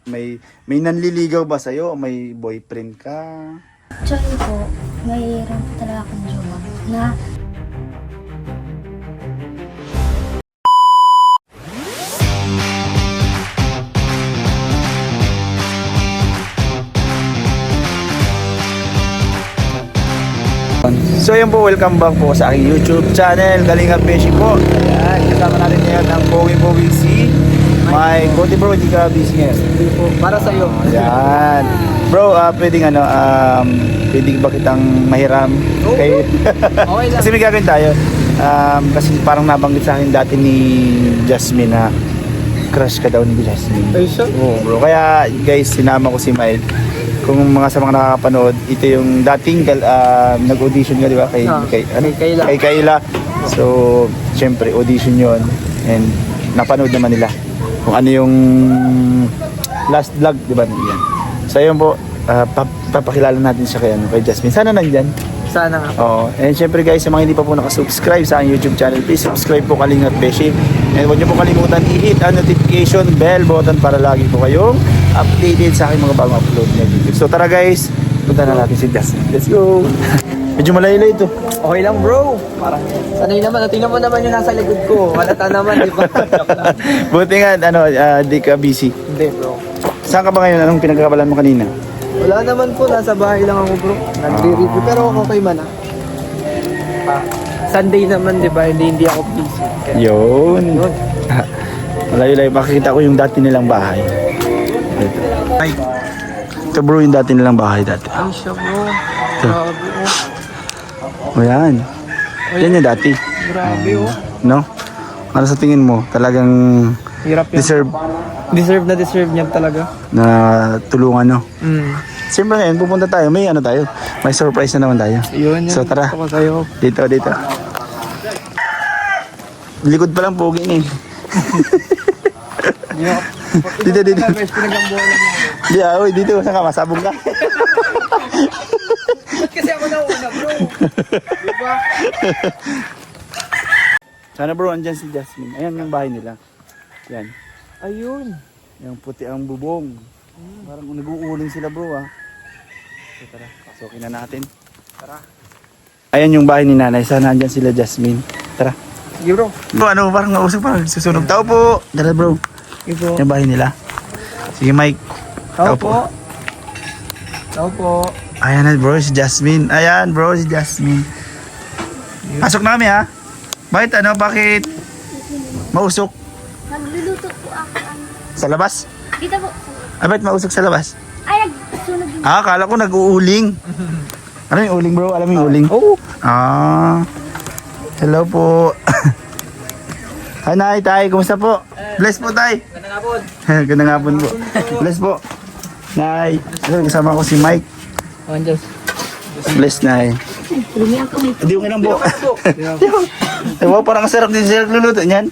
may nanliligaw ba sa'yo o may boyfriend ka? Actually po, mayroon po talaga akong jowa na So yun po, welcome back po sa aking YouTube channel, Kalingap Beshi po. Ayan, kasama natin ngayon ang Bowie si my Kote bro, hindi ka busy ngayon. Para sa iyo. Ayan. Bro, pwedeng pwedeng ba kitang mahiram? Okay. Okay lang. Kasi may gagawin tayo. Kasi parang nabanggit sa akin dati ni Jasmine na crush ka daw ni Jasmine. Ay, siya? Oo bro, kaya guys, sinama ko si Mike. Kung mga sa mga nakakapanood, ito yung dating nag-audition ka, di ba? Kay Kayla. Kay Kayla. So, syempre, audition yon and napanood naman nila kung ano yung last vlog, di ba? Yan. So, yun po, papakilala natin siya kay Jasmine. Sana nandyan. Sana nga. Oo. And syempre guys, sa mga hindi pa po nakasubscribe sa aking YouTube channel, please subscribe po Kalingap Beshi. And huwag niyo po kalimutan i-hit ang notification bell button para lagi po kayong updated sa aking mga bagong upload na video. So tara guys, punta na natin si Jasmine. Let's go! Medyo malaylay ito. Okay lang bro. Parang sanay naman. Tingnan mo naman yung nasa likod ko. Halata naman, di ba? Buti nga, di ka busy. Hindi bro. Saan ka ba ngayon? Anong pinagkakabalan mo kanina? Wala naman po. Nasa bahay lang ako bro. Nagre-review. Pero okay man ah. Sunday naman di ba? Hindi ako busy. Kaya, Yun. yun. Malayo-layo. Makikita ko yung dati nilang bahay. Ito. Ay, ito bro, yung dati nilang bahay dati. Ay siya bro. Grabe oh. O yan. Yan yung dati. Grabe oh. No? Ano sa tingin mo? Talagang Hirap yan. Deserve niya talaga. na tulungan, no? Mm. Siyempre ngayon, pupunta tayo. May ano tayo. May surprise na naman tayo. Yun yun. So tara. Gusto ko sa'yo. Dito. Likod pa lang pogi na eh. Dito. Guys, pinagkambuhan lang ako. Di oy, dito. Saan ka? Masabong ka. Ba't kasi ako nauna bro? Diba? Sana bro, andyan si Jasmine. Ayan yung bahay nila. Yan. Ayun. Yung puti ang bubong. Parang nag-uuling sila bro ah. So tara, pasukin na natin. Tara. Ayan yung bahay ni nanay. Sana andyan sila Jasmine. Tara. Sige bro. Bro, parang nausap parang susunog. Tao po. Tara bro. Sige bro. Yung bahay nila. Sige Mike. Tao po. Tao po. Ayan na bro, si Jasmine. Ayan bro, si Jasmine. Pasok na kami ha. Bakit mausok? nagluluto po ako. Sa labas? Dito po. Bakit mausok sa labas? Ay, nagsunog yung Akala ko nag-uuling. Ano yung uling bro? Alam mo yung uling? Oo. Hello po. Hi Nay, Tay, kumusta po? Bless po Tay. Ganda nga po. Ganda nga po. Bless po. Nay, kasama ko si Mike. Andiyan. Bless Nay. lumi ang kamay. Hindi yung ilang po. Diba, parang sarap din sila luluto niyan.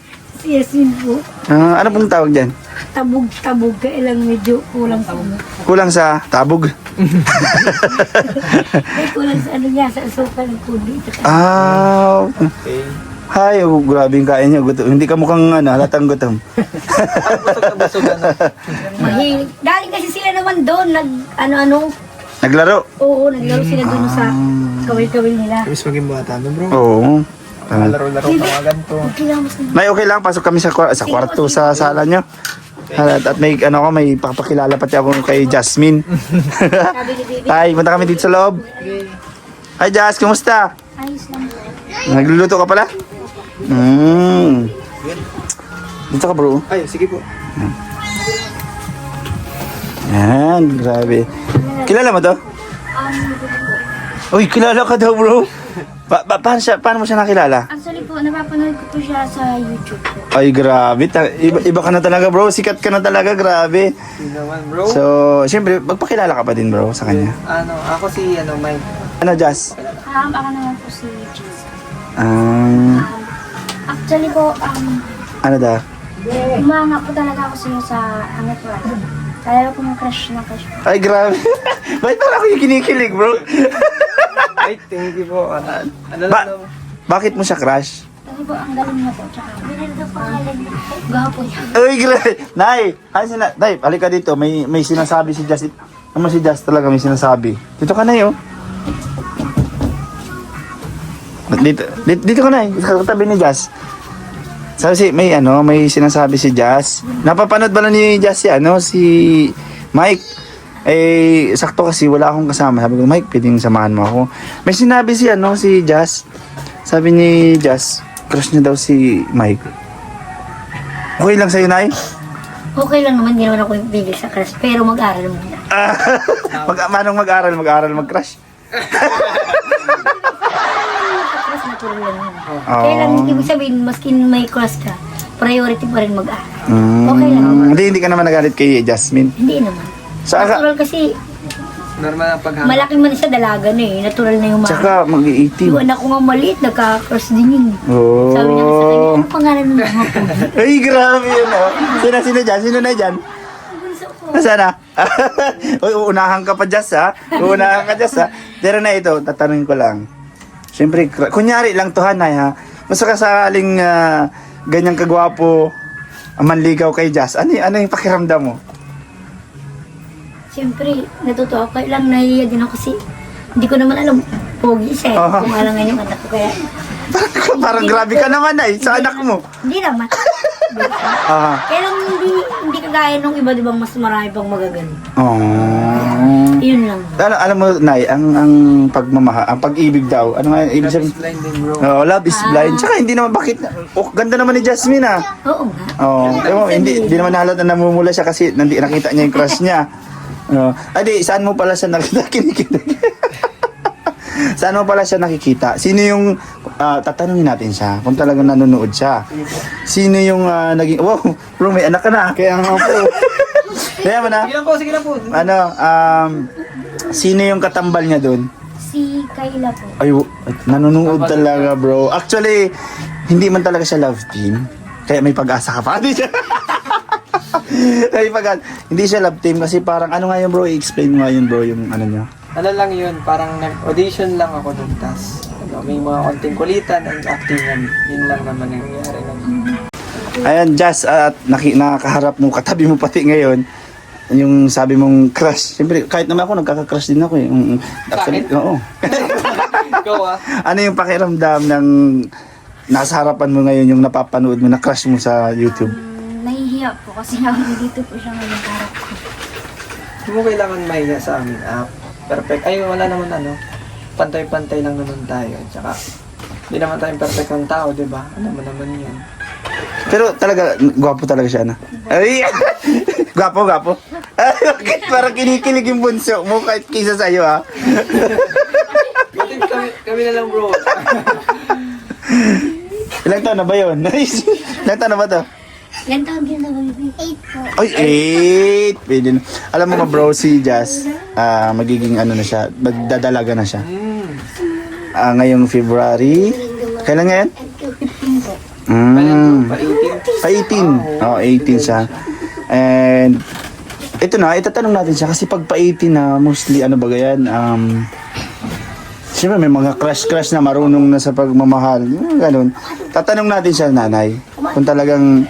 Yes, yun po. Ano pong tawag dyan? Tabog-tabog. Kailang medyo kulang sa ano. Kulang sa tabog. Ay, kulang sa ano niya, sa asukal ng kundi. Okay. Hi, grabe yung kain niya. Gutom. Hindi ka mukhang halatang gutom. Busog na busog ano. Mahilig. Galing kasi sila naman doon, ano-ano. Naglaro? Oo, naglaro sila doon sa kawil-kawil nila. Tapos maging bata no bro. Oo. Laro-laro pa mga ganito. Kilamos na. Nay, okay lang. Pasok kami sa kwarto sa sala nyo. At may may papakilala pati ako kay Jasmine. Sabi ni Bibi, Tay, punta kami dito sa loob. Hi Jas, kumusta? ayos lang po. Nagluluto ka pala? Dito ka bro. Ay, sige po. Yan, grabe. Kilala mo to? Uy, kilala ka daw bro. Paano mo siya nakilala? Actually po, napapanood ko po siya sa YouTube po. Ay, grabe. Iba ka na talaga bro. Sikat ka na talaga, grabe. Hindi naman bro. So, siyempre, magpakilala ka pa din bro sa kanya. Ako si Mike. Ano, Jas? Ako naman po si Jess. Actually po, Ano da? umanga po talaga ako sa inyo sa ano po. Kaya ko ng crush na crush po. Ay, grabe. Bakit parang ako yung kinikilig bro? Ay, thank you po. Ano lang Ba- daw. Bakit mo siya crush? Kasi po, ang galing niya po. Tsaka, gapo niya. Uy, great! Nay! Nay, halika dito. May sinasabi si Jazz. Naman si Jazz talaga may sinasabi. Dito ka, Nay, oh. Dito ka, Nay. Katabi ni Jazz. Sabi may sinasabi si Jazz. Napapanood ba na ni Jazz si Mike? Sakto kasi wala akong kasama. Sabi ko, Mike, pwedeng samahan mo ako. May sinabi si Jazz. Sabi ni Jazz, crush niya daw si Mike. Okay lang sa'yo, Nay? Okay lang naman, hindi naman ako pipigil sa crush. Pero mag-aral muna. Manong mag-aral? Mag-aral, mag-crush? Crush natural lang yun. Kaya lang, ibig sabihin, maski may crush ka, priority pa rin mag-aral. Okay lang naman. Hindi ka naman nagalit kay Jasmine. Hindi naman. Saka, Natural kasi, Normal ang paghanga. malaki man siya dalaga na eh. Natural na yung mga. tsaka mag-18. Yung anak ko nga maliit, nagka-crush din yun. Oh. Sabi niya sa kanya, ano pangalan ng mga po? Ay, grabe yun, oh. Sino dyan? Sino na dyan? Bunso ko. Nasaan na? Uy, uunahan ka pa, Jazz, ha? Uunahan ka, Jazz, ha? Pero na ito, tatanungin ko lang. Siyempre, kunyari lang to, Hanay, ha? Basta kasakaling ganyang kagwapo, manligaw kay Jazz, ano yung pakiramdam mo? Siyempre, natutuwa ko. Lang nahihiya din ako kasi hindi ko naman alam, pogi siya eh. Kung alam nga yung anak ko kaya. Parang grabe ka naman, ay, sa anak mo. Hindi naman. Kaya lang hindi kagaya nung iba, di ba, mas marami pang magagaling. Oh. Yun lang. Alam mo, Nay, ang pagmamahal, ang pag-ibig daw, ano nga, ibig Love is sabihin? blind din, bro. Oh, love is blind. Tsaka hindi naman, bakit, ganda naman ni Jasmine, ah. Oo nga. Hindi naman nahalata na namumula siya kasi nakita niya yung crush niya. Saan mo pala siya nakikita? Saan mo pala siya nakikita? Sino yung, tatanungin natin siya, kung talagang nanonood siya. Sino yung naging, wow, bro, may anak ka na. Kaya nga po. Kaya mo na. Sige lang po. Sino yung katambal niya doon? Si Kayla po. Ay, nanonood talaga, bro. Actually, hindi man talaga siya love team. Kaya may pag-asa ka pa. Hindi siya love team kasi parang, ano nga yun, bro? I-explain mo nga yun, bro, yung ano niya. Ano lang yun, parang nag-audition lang ako dun, tas may mga konting kulitan and actingan. Yun lang naman ang nangyari lang. Ayan, Jazz, at nakaharap mo, katabi mo pati ngayon, yung sabi mong crush. Siyempre, kahit naman ako, nagkaka-crush din ako eh. Actually, oo. Ikaw Ano yung pakiramdam ng nasa harapan mo ngayon, yung napapanood mo na crush mo sa YouTube? Nahihiya po kasi dito po siya ngayon harap ko. Hindi mo kailangan mahiya sa amin. Perfect. Ay, wala naman pantay-pantay lang naman tayo. Tsaka, hindi naman tayong perfect ng tao, di ba? Ano mo naman yan. Pero talaga, gwapo talaga siya na. Ay, gwapo. Ay, bakit parang kinikilig yung bunso mo kahit kisa sa'yo, ha? Kami na lang, bro. Ilang taon na ba yun? Ilang taon na ba to? Yan taon din na baby. 8 po. Ay, 8! Pwede na. Alam mo ba, bro, si Jazz, magiging ano na siya, magdadalaga na siya. Ngayong February, kailan ngayon? 15 po. Pa-18. Oo, 18 siya. And, ito na, itatanong natin siya kasi pag pa-18 na, mostly, ano ba yan, siyempre may mga crush na marunong na sa pagmamahal, ganun. Tatanong natin siya, nanay, kung talagang,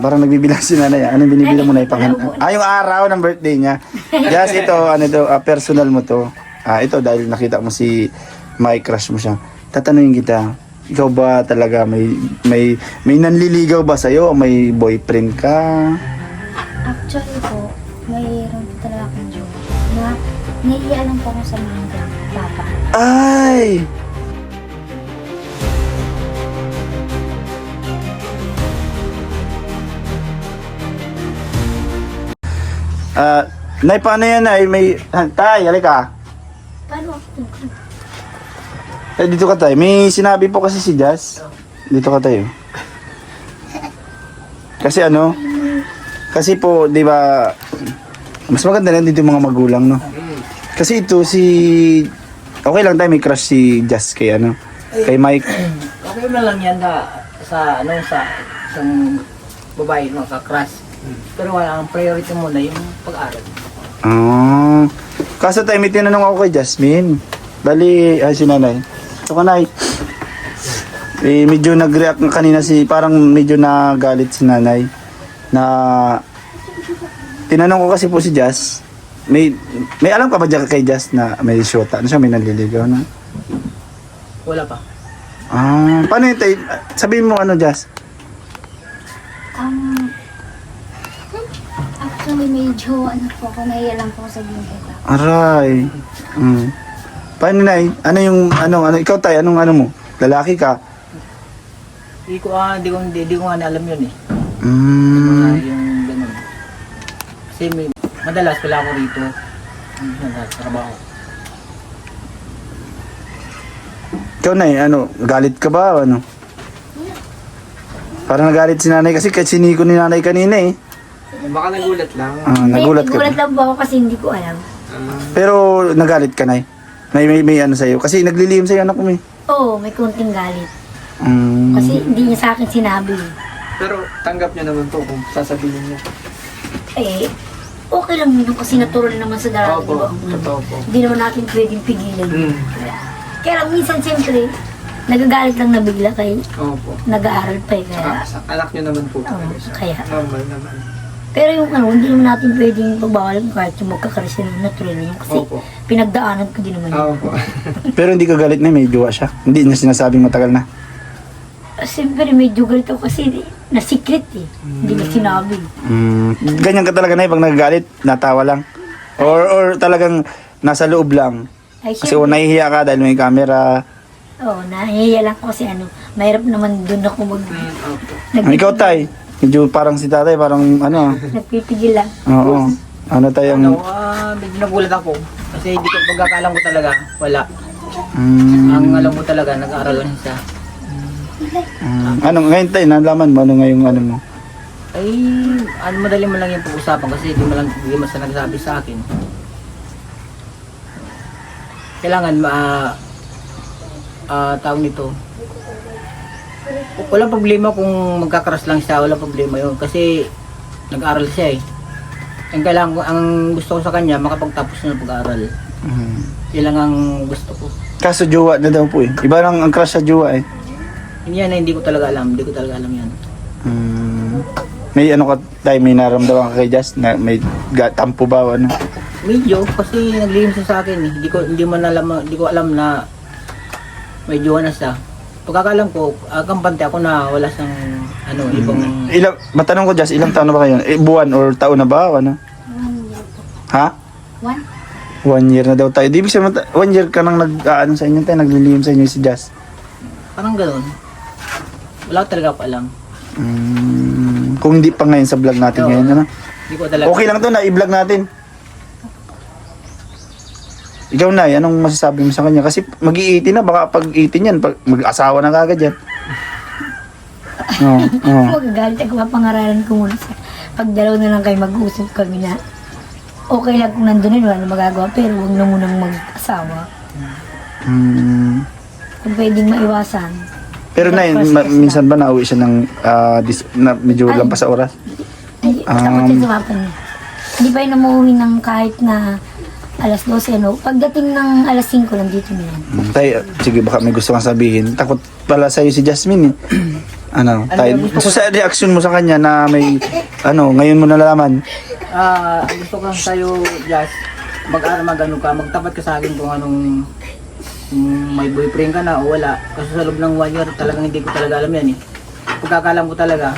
parang nagbibilang si nanay, anong binibilang mo na yung araw ng birthday niya. Just ito, personal mo to. Ito, dahil nakita mo si Mike, crush mo siya. Tatanungin kita, ikaw ba talaga may nanliligaw ba sa'yo o may boyfriend ka? Actually po, mayroon po talaga akong joke na nahihiya lang po ako sa mga bata. Ay! Nay, paano yan, Nay? Tay, halika. Paano ako? Dito ka tayo. May sinabi po kasi si Jazz. Dito ka tayo. Kasi po, di ba, mas maganda na dito yung mga magulang, no? Kasi ito okay lang tayo may crush si Jazz kay kay Mike. Okay na lang yan sa isang babae makaka-crush. Pero wala ang priority muna yung pag-aral. Kaso tayo may tinanong ako kay Jasmine. Bali, si nanay. Ito ka, Nay. Eh, medyo nag-react na kanina parang medyo nagalit si nanay. Na, tinanong ko kasi po si Jazz, may alam ka ba dyan kay Jazz na may shota? Ano siya, may nanliligaw na? Wala pa. Paano yun tayo? Sabihin mo ano, Jazz? Actually, medyo ano po ako, nahiya lang po sabihin kita. Aray. Paano na Ano yung, ikaw tayo, anong ano mo? Lalaki ka? Hindi ko nga na alam yun eh. Yung ganun. Kasi madalas wala ako rito. Sa trabaho. Ikaw na galit ka ba o ano? Parang nagalit si nanay kasi siniko ni nanay kanina eh. Baka nagulat lang. Nagulat ka Nagulat ba? lang po ako kasi hindi ko alam. Pero nagalit ka na may ano sa'yo. Kasi naglilihim sa'yo anak mo eh. Oo, may konting galit. Mm. Kasi hindi niya sa akin sinabi. Pero tanggap niya naman to kung sasabihin niya. Eh, okay lang yun kasi natural naman sa darating, di ba? Totoo po. Hindi naman natin pwedeng pigilan. Mm. Kaya lang minsan siyempre, nagagalit lang na bigla kay Opo. nag-aaral pa eh. Kaya, Anak niyo naman po oo, talaga siya. kaya. Normal naman. Pero yung hindi naman natin pwedeng pagbawalan kahit yung magkakaroon sila natural na yun. Kasi Opo. pinagdaanan ko din naman yun. Opo. Pero hindi ka galit na may jowa siya. Hindi niya sinasabing matagal na. Siyempre medyo galit ako kasi na secret eh. Hindi na sinabi. Ganyan ka talaga na pag nagagalit, natawa lang. Or talagang nasa loob lang. Ay, Kasi nahihiya ka dahil may camera. Oo, nahihiya lang ako kasi mahirap naman dun ako Opo. Ikaw tay, medyo parang si tatay, parang nagpipigil lang. Oo. Ano tayo Medyo nagulat ako. Kasi hindi ko pagkakalam ko talaga, wala. Mm, Ang alam ko talaga, nag-aaral lang siya. ngayon tayo, nalaman mo, ano ngayong ano mo? Ay, madali mo lang yung pag-usapan kasi hindi mo siya nagsabi sa akin. Kailangan, tawag nito. Walang problema kung magkakaras lang siya, walang problema yun. Kasi, nag-aaral siya eh. Ang gusto ko sa kanya, makapagtapos na ng pag-aaral. Yan lang ang gusto ko. Kaso jowa na daw po eh. Iba lang ang crush sa jowa eh. Yan na hindi ko talaga alam, yan. May ano ka tayo, may naramdaman ka kay Jazz na may tampo ba o ano? Medyo, kasi naglihim siya sa akin eh. Hindi ko alam na may jowa na siya. Pagkakalam ko, kampante ako na wala siyang ibang... Matanong ko Jazz, ilang taon na ba kayo? Buwan or taon na ba o ano? 1 year po. Ha? 1 year na daw tayo. Di ibig sabihin, 1 year ka nang sa inyo tayo, naglilihim sa inyo si Jazz. Parang gano'n. Wala ko talaga pa alam. Kung hindi pa ngayon sa vlog natin Oo. ngayon, ano? Hindi ko talaga... Okay lang to na i-vlog natin. Ikaw na, anong masasabi mo sa kanya? Kasi mag-i-18 na, baka pag 18 yan, mag-asawa na kagad yan. Oo. Magagalit ako, mapangaralan ko muna sa pagdalaw na lang kayo mag-uusap kami na okay lang kung nandun yun, wala na magagawa, pero huwag na munang mag-asawa. Kung pwedeng maiwasan. Pero na minsan ba nauwi siya ng medyo Ay. lampas sa oras? Ay, takot siya sa papa niya. Hindi pa yun umuwi ng kahit na alas 12, no? Pagdating ng alas 5 lang dito na yan. Tay, sige baka may gusto kang sabihin. Takot pala sa'yo si Jasmine eh. Tay, gusto sa reaction mo sa kanya na may, ngayon mo nalaman. Gusto ko lang sa'yo, Jazz, mag-ano ka, magtapat ka sa akin kung anong may boyfriend ka na o wala. Kasi sa loob ng 1 year, talagang hindi ko talaga alam yan eh. Pagkakalam ko talaga,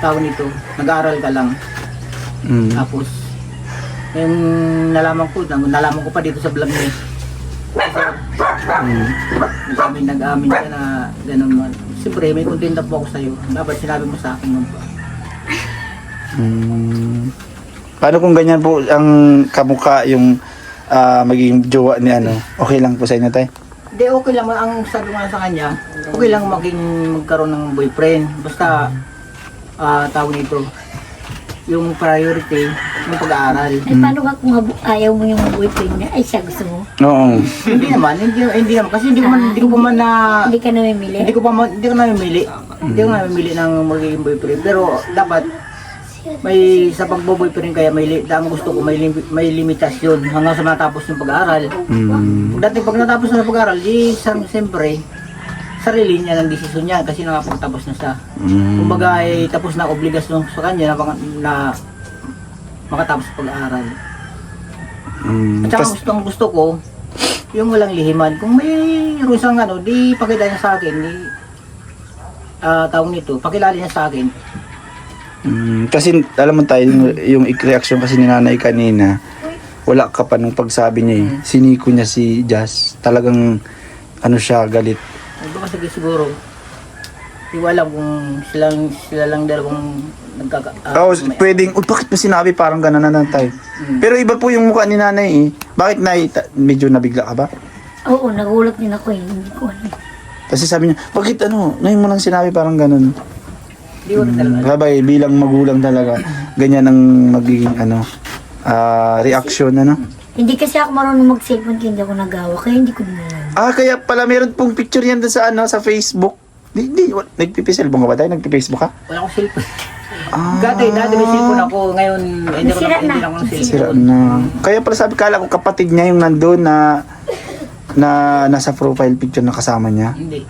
tawag nito, nag-aaral ka lang. Tapos, yung nalaman ko pa dito sa vlog niya. Nag-amin ka na gano'n man. Siyempre, may kontenta po ako sa'yo. Dapat sinabi mo sa akin nun pa. Paano kung ganyan po ang kamukha yung magiging jowa ni okay lang po sa inyo tay? Hindi, okay lang. Ang sabi ko nga sa kanya, okay lang magkaroon ng boyfriend. Basta, tawag nito, yung priority ng pag-aaral. Ay, paano ka kung ayaw mo yung boyfriend niya? Ay, siya gusto mo? Oo. Hindi naman. Kasi hindi ko pa man na... Hindi ka namimili? Hindi ko namimili. Hindi ko namimili ng magiging boyfriend. Pero dapat, may sa pagbo-boyfriend kaya ang gusto ko may limitasyon hanggang sa matapos yung pag-aaral. Pag natapos na pag-aaral, siyempre sarili niya ng desisyon niya kasi nakapagtapos na siya. Kumbaga ay tapos na obligasyon sa kanya na makatapos sa pag-aaral. At saka gusto ko, yung walang lihiman. Kung may rusang di pakita niya sa akin, tawag nito, pakilala niya sa akin. Kasi alam mo tayo, yung reaction kasi ni nanay kanina, wala ka pa nung pagsabi niya siniko niya si Jazz. Talagang siya, galit. Baka siguro, hindi ko alam kung sila lang dalawang pwedeng, bakit mo sinabi parang gano'n na tayo? Pero iba po yung mukha ni nanay Bakit medyo nabigla ka ba? Oo, nagulat din ako hindi ko alam. Kasi sabi niya, bakit ngayon mo lang sinabi parang gano'n? Hindi ko rin talaga. Sabay, bilang magulang talaga, ganyan ang magiging reaction, Hindi kasi ako marunong mag-cellphone kaya hindi ako nagawa, kaya hindi ko din alam. Kaya pala meron pong picture yan doon sa Facebook. Nagpipiselfon ka ba tayo? Nagpipisbook ka? Wala akong cellphone. Dati may cellphone ako, ngayon hindi ko Nasira hindi na. lang ako ng Sira cellphone. na. Kaya pala sabi, kala ko kapatid niya yung nandun na nasa profile picture na kasama niya. Hindi.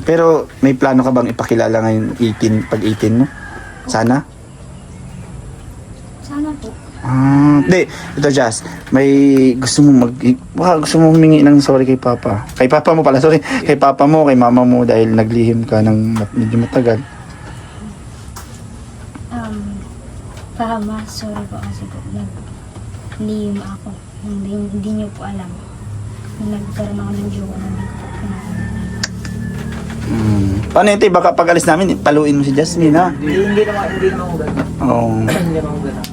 Pero may plano ka bang ipakilala ngayon 18 mo? Sana? Sana po. Hindi, ito Jazz, may gusto mo gusto mo humingi ng sorry kay Papa. Kay Papa mo pala, sorry. Kay Papa mo, kay Mama mo dahil naglihim ka ng medyo matagal. Pama, sorry po kasi po naglihim ako. Hindi niyo po alam. Nagkaroon ako ng jowa na hindi ko po pinakalaman. Paano yun, baka pag alis namin, paluin mo si Jasmine, ha? Hindi naman ako gano'n. Oo. Hindi naman ako gano'n.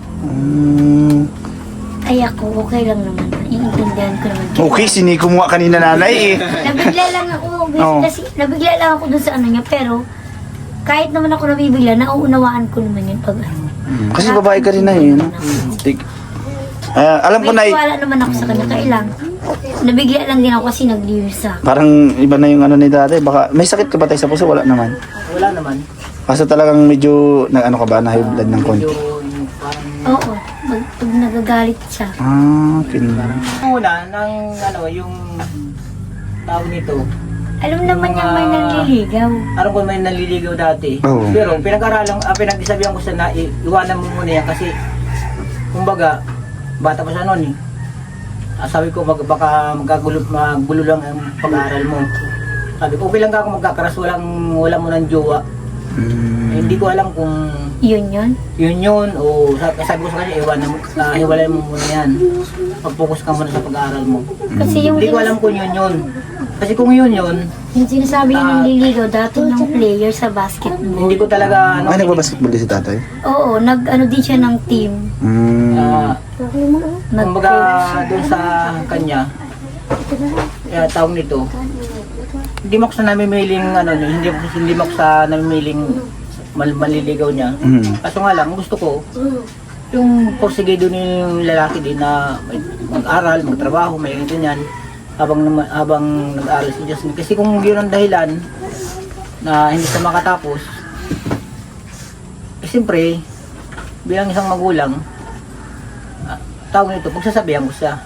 Ay ako, okay lang naman. Iintindihan ko naman. Okay, siniko mo nga kanina nanay Nabigla lang ako, Oo. kasi nabigla lang ako dun sa niya, pero kahit naman ako nabibigla, nauunawaan ko naman yun pag Kasi babae ka rin na alam ko may na tiwala naman ako sa kanya, kailang nabigla lang din ako kasi nag-leave sa parang iba na yung ni dati. Baka may sakit ka ba tayo sa puso? Wala naman. Wala naman. Kaso talagang medyo ka ba, na high blood ng konti. Medyo parang... Oo, pag nagagalit siya. Una, yung tawag nito. Alam naman niya may nanliligaw. Alam ko may naliligaw dati. Oo. Pero pinagsabihan ko sa iwanan mo muna yan kasi kumbaga, bata pa siya noon sabi ko baka maggulo lang ang pag-aaral mo. Sabi ko okay lang ka kung magkakaras, wala mo ng jowa. Hindi ko alam kung Yun. yun o sabi ko sa kanya hiwalay mo muna yan. Pag-focus ka muna sa pag-aaral mo. Kasi yung Hindi ko alam kung yun. Kasi kung yun, yung sinasabi niya nanliligaw, dati ng player sa basketball. hindi ko talaga Nagbabasketball din si tatay? Oo, din siya ng team. kumbaga doon sa kanya, tawag nito, hindi mo ako sa namimiling hindi mo ako sa namimiling maliligaw niya. Kaso nga lang, gusto ko yung porsigido yung lalaki din na mag-aral, magtrabaho, may ganyan habang nag-aaral si Jasmine. Kasi kung yun ang dahilan na hindi siya makatapos, siyempre, bilang isang magulang, tawag nito, pagsasabihan ko siya.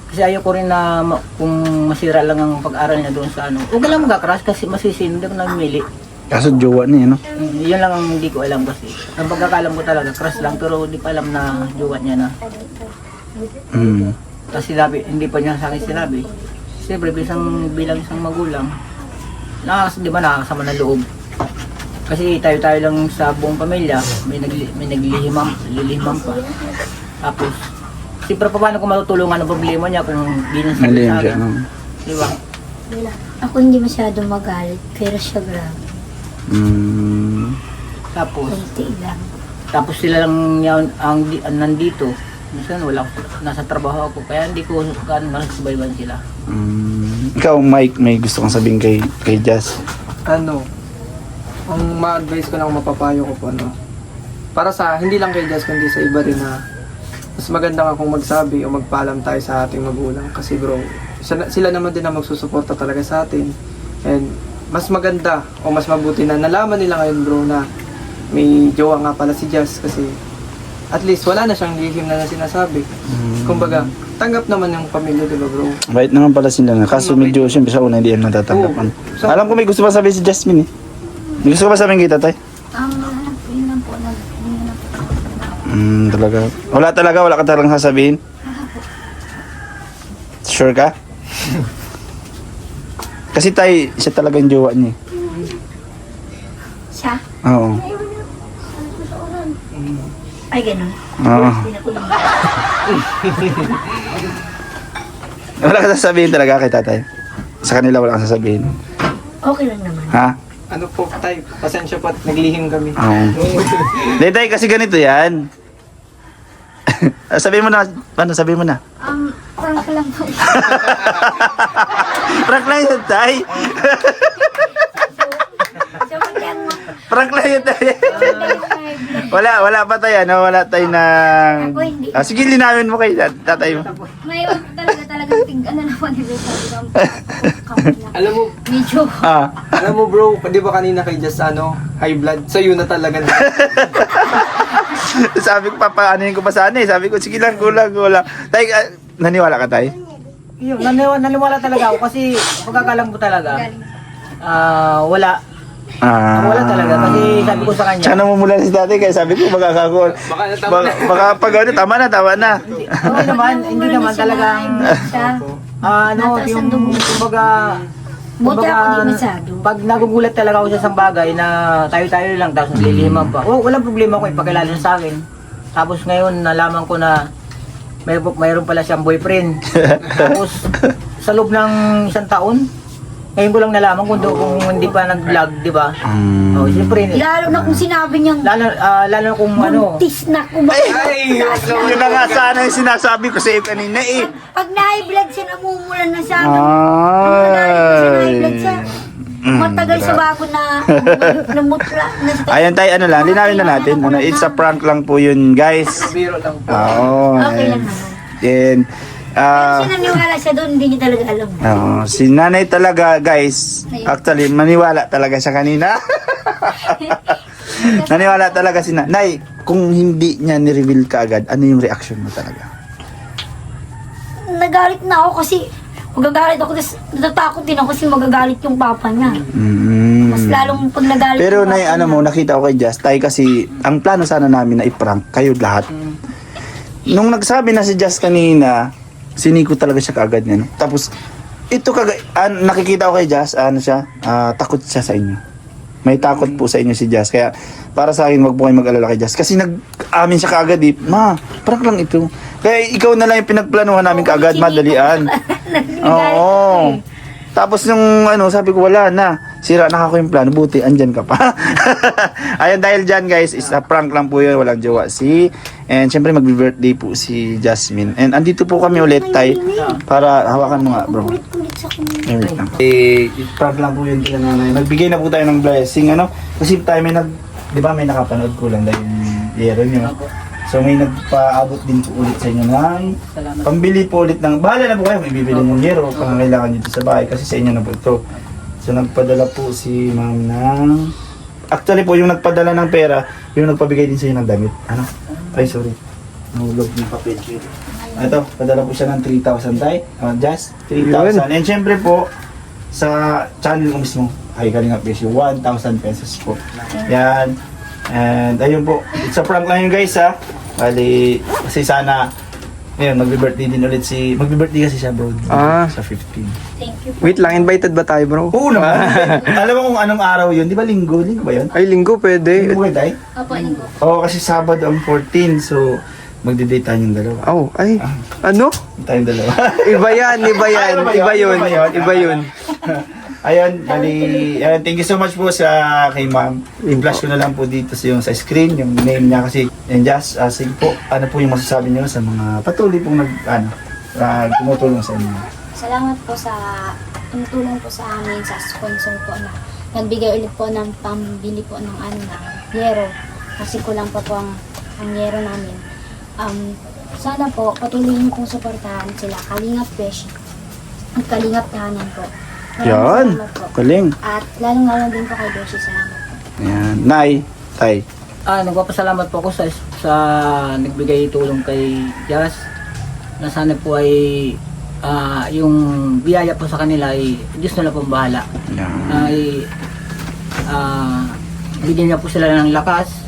Kasi ayaw ko rin na kung masira lang ang pag-aral niya doon sa okay lang magkakrush kasi masisino, hindi ko namimili. Kaso jowa niya, no? Yun lang ang hindi ko alam kasi. Ang pagkakalam ko talaga, crush lang, pero hindi pa alam na jowa niya na. Tapos hindi pa niya sa akin sinabi. Siyempre, bilang isang magulang, di ba nakakasama na loob. Kasi tayo lang sa buong pamilya, may naglilihimam pa. Tapos, siyempre paano ko matutulungan ang problema niya kung di niya sabi sa akin. Di ba? Ako hindi masyado magalit, pero siya grabe. Tapos, Kunti lang. tapos sila lang ang nandito. Minsan nasa trabaho ako, kaya hindi ko nakasubayban sila. Ikaw, Mike, may gusto kang sabihin kay Jazz? Ang ma-advise ko lang, mapapayo ko po, para sa, hindi lang kay Jazz, kundi sa iba rin na mas maganda nga kung magsabi o magpaalam tayo sa ating magulang. Kasi bro, sila naman din ang magsusuporta talaga sa atin. And mas maganda o mas mabuti na nalaman nila ngayon bro na may jowa nga pala si Jazz kasi at least wala na siyang lihim na sinasabi. Kumbaga, tanggap naman yung pamilya, di ba bro? Bait naman pala sila na. Kaso medyo siyempre sa una hindi yan natatanggap. Oo. Alam ko may gusto pa sabihin si Jasmine eh. May gusto ko pa sabihin kita, tay? Yun lang po, yun lang po. Talaga. Wala ka talagang sasabihin? Sure ka? Kasi tay, siya talagang jowa niya. Siya? Oo. Ay, ganun. Oo. Hindi na ko lang. Wala ka sasabihin talaga kay tatay. Sa kanila wala kang sasabihin. Okay lang naman. Ha? Ano po, tay, pasensya po at naglihim kami. Oo. Hindi tay, kasi ganito yan. Sabihin mo na, paano sabihin mo na? Prank lang po. Prank lang yun, tay. Sabi niya mo. Prank lang yun, tay. Wala pa tayo, ano? Wala tayo ng... Ako hindi. Sige, linawin mo kay tatay mo. May talagang tig, ano naman nila sabi ng Alam mo, medyo. alam mo bro, di ba kanina kay Just high blood? Sa'yo na talaga. Sabi ko, papaanin ko pa sana eh. Sabi ko, sige lang, kulang. Tay, naniwala ka, tay? Yun, naniwala talaga ako kasi pagkakalam ko talaga, wala. Wala talaga kasi sabi ko sa kanya. Tsaka namumula si tatay, kaya sabi ko, magkakakuha. Baka natama na. Baka pag ano, tama na. Hindi naman talagang yung kumbaga Buti ako di masyado. pag nagugulat talaga ako sa isang bagay na tayo-tayo lang tapos naglilihiman pa. Walang problema ko ipakilala sa akin. Tapos ngayon nalaman ko na mayroon pala siyang boyfriend. Tapos sa loob ng isang taon, ngayon ko lang nalaman kung hindi pa nag-vlog, di ba? Oh, siyempre. Lalo na kung sinabi niyang Lalo kung ano. buntis na kumain. Ay, Yun na nga sana yung sinasabi ko sa iyo kanina eh. Pag na-high-blood siya, namumulan na siya. Ang na-high-blood siya. Matagal sa bago na namutla na siya. Ayan tayo, ano lang, linawin na natin. It's a prank lang po yun, guys. biro lang po. Oo. Okay lang ayan. naman. Then, Pero sinaniwala siya doon, hindi niya talaga alam. si nanay talaga, guys. Actually, maniwala talaga siya kanina. Naniwala talaga si nanay. Kung hindi niya ni-reveal ka agad, ano yung reaction mo talaga? Nagalit na ako kasi magagalit ako, tapos natatakot din ako kasi magagalit yung papa niya. Mas lalong pag nagalit Pero yung nay, papa ano niya. mo, nakita ko kay Just, tayo kasi, ang plano sana namin na i-prank kayo lahat. Nung nagsabi na si Just kanina, siniko talaga siya kaagad niya. No? Tapos, ito nakikita ko kay Just, takot siya sa inyo. May takot po sa inyo si Just. Kaya, para sa akin, wag po kayo mag-alala kay Just. Kasi nag-amin siya kaagad eh, ma, prank lang ito. Kaya ikaw na lang yung pinagplanuhan namin kaagad, madalian. Oo. Tapos nung sabi ko wala na. Sira na ako yung plano. Buti, andyan ka pa. Ayun, dahil dyan guys, is a prank lang po yun. Walang jowa and syempre magbi-birthday po si Jasmine. And andito po kami ulit tayo. Para hawakan mo nga bro. Kulit sa kanya. Wait lang. Prank lang po yun kila nanay. Nagbigay na po tayo ng blessing. Kasi tayo may di ba may nakapanood ko lang dahil yung yero nyo. So may nagpaabot din po ulit sa inyo ng pambili po ulit ng, bahala na po kayo, may bibili ng yero, pangangailangan dito sa bahay kasi sa inyo na po ito. So nagpadala po si ma'am ng, actually po yung nagpadala ng pera, yung nagpabigay din sa inyo ng damit. Ay sorry, nahulog ng papel. Ito, padala po siya ng 3,000 tayo, just 3,000. And syempre po, sa channel ko mismo, ay Kalingap Besyo, 1,000 pesos po. Yan. And ayun po, it's a prank lang yun guys ha. Bali, kasi sana, ngayon, magbe-birthday din ulit magbe-birthday kasi siya bro, sa 15. Thank you. Wait lang, invited ba tayo bro? Oo naman. Alam mo kung anong araw yun, di ba linggo? Linggo ba yun? Ay, linggo pwede. Linggo ba tayo? Opo, linggo. Oo, kasi Sabado ang 14, so magde-date tayo yung dalawa. Oh, ay. Ano? Tayong dalawa. Iba yan. Iba yun. Ayun, bali, thank you so much po sa kay ma'am. I-flash ko na lang po dito sa screen, yung name niya kasi. And just, sige po, ano po yung masasabi niyo sa mga patuloy pong tumutulong sa inyo? Salamat po sa tumutulong po sa amin sa sponsor po na nagbigay ulit po ng pambili po ng yero. Kasi kulang pa po ang yero namin. Sana po patuloy niyo pong suportahan sila Kalingap Beshi at Kalingap Tahanan po. Yan, Salamat po. galing. At lalong din po kay Beshi, salamat po. Ayan, Nay, Tay. nagpapasalamat po ako sa nagbigay tulong kay Jazz na sana po ay yung biyaya po sa kanila ay Diyos na lang po bahala. Ay bigyan niya po sila ng lakas,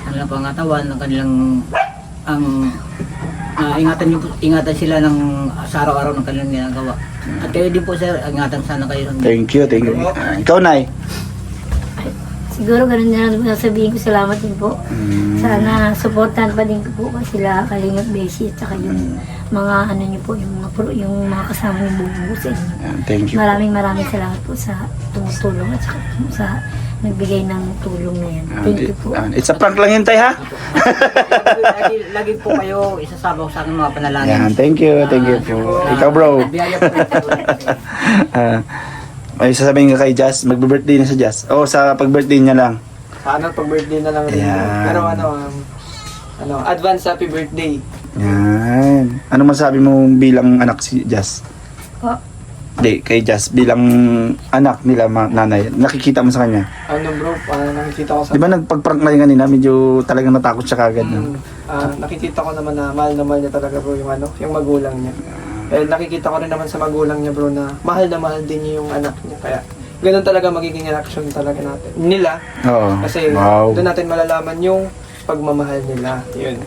kanilang pangatawan, ng kanilang ingatan sila ng sa araw-araw ng kanilang ginagawa. At kayo din po sir, ingatan sana kayo. Thank you. Ikaw, Nay. Siguro ganun na lang sabihin ko, salamat din po. Sana supportan pa din ko po sila Kalingap Beshi at saka yung mga ano niyo po, yung mga kasama niyo buong sa inyo. Thank you. Maraming salamat po sa tumutulong at saka sa nagbigay ng tulong na yan. Thank you po. It's a prank lang yun, Tay, ha? Lagi po kayo isasama ko sa aking mga panalangin. Yan, thank you po. Ikaw, bro. Biyaya po kayo. May sasabihin ka kay Jazz, magbe-birthday na sa Jazz. Sa pag-birthday niya lang. Sana pag-birthday na lang rin. Ayan. Pero advance happy birthday. Yan. Ano masabi mo bilang anak si Jazz? Po. Hindi, kay Jazz, bilang anak nila, nanay, nakikita mo sa kanya. Bro, nakikita ko sa... Di ba nagpag-prank na yun kanina, medyo talagang natakot siya kagad. No? Nakikita ko naman na mahal niya talaga bro yung magulang niya. Eh, nakikita ko rin naman sa magulang niya bro na mahal din niya yung anak niya. Kaya ganun talaga magiging reaction talaga natin. Nila. Oo. Kasi doon natin malalaman yung pagmamahal nila. Yun.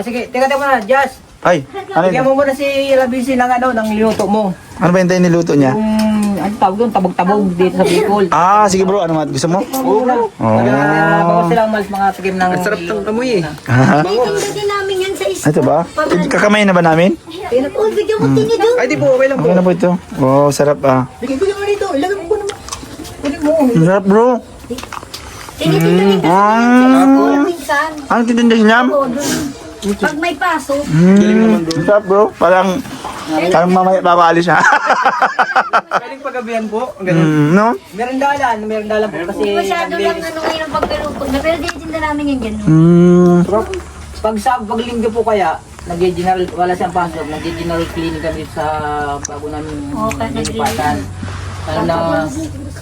Sige, teka muna, Jazz. Ay, ano Bigyan yun? mo muna si Labisi ng niluto mo. Ano ba yung tayo niluto niya? Ano tawag doon? Tabog-tabog dito sa Bicol. Sige bro, ano mat gusto mo? Oo na. Para bawas silang malis mga tikim ng... Ang sarap ng amoy eh. Tinda din namin yan sa isa. Ito ba? Kakamay na ba namin? Oh, bigyan mo tinidor. Ay, di po, okay lang po. Okay na po ito. Wow, sarap Bigyan mo dito. Ilagay mo naman. Kunin mo. Sarap bro. Tinitinda din kasi yan sa school minsan. Ang titinda siya? Oo, dun. Pag may pasok, Sarap bro. Parang mamaya papaalis siya. Pwedeng pagabihan po. Ganun. No? Meron dalan po kasi... masyado lang ano ngayon ang pagpilupog na. Pero tinitinda namin yan gano'n. Pag linggo po kaya, wala siyang pasok, nag-general cleaning kami sa bago namin Okay, nilipatan.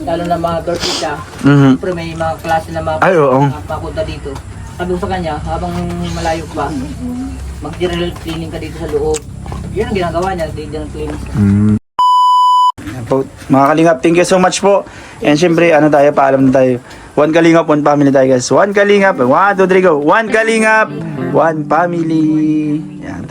Lalo na mga dirty siya. Siyempre may mga klase na mga Ay, oo. papunta dito. Sabi ko sa kanya, habang malayo pa, mag-general cleaning ka dito sa loob. Yun ang ginagawa niya, general cleaning. Po, mga kalingap, thank you so much po. And syempre, paalam na tayo. One kalingap, one family tayo guys. One kalingap, 1, 2, 3, go. One kalingap, one family. Yan.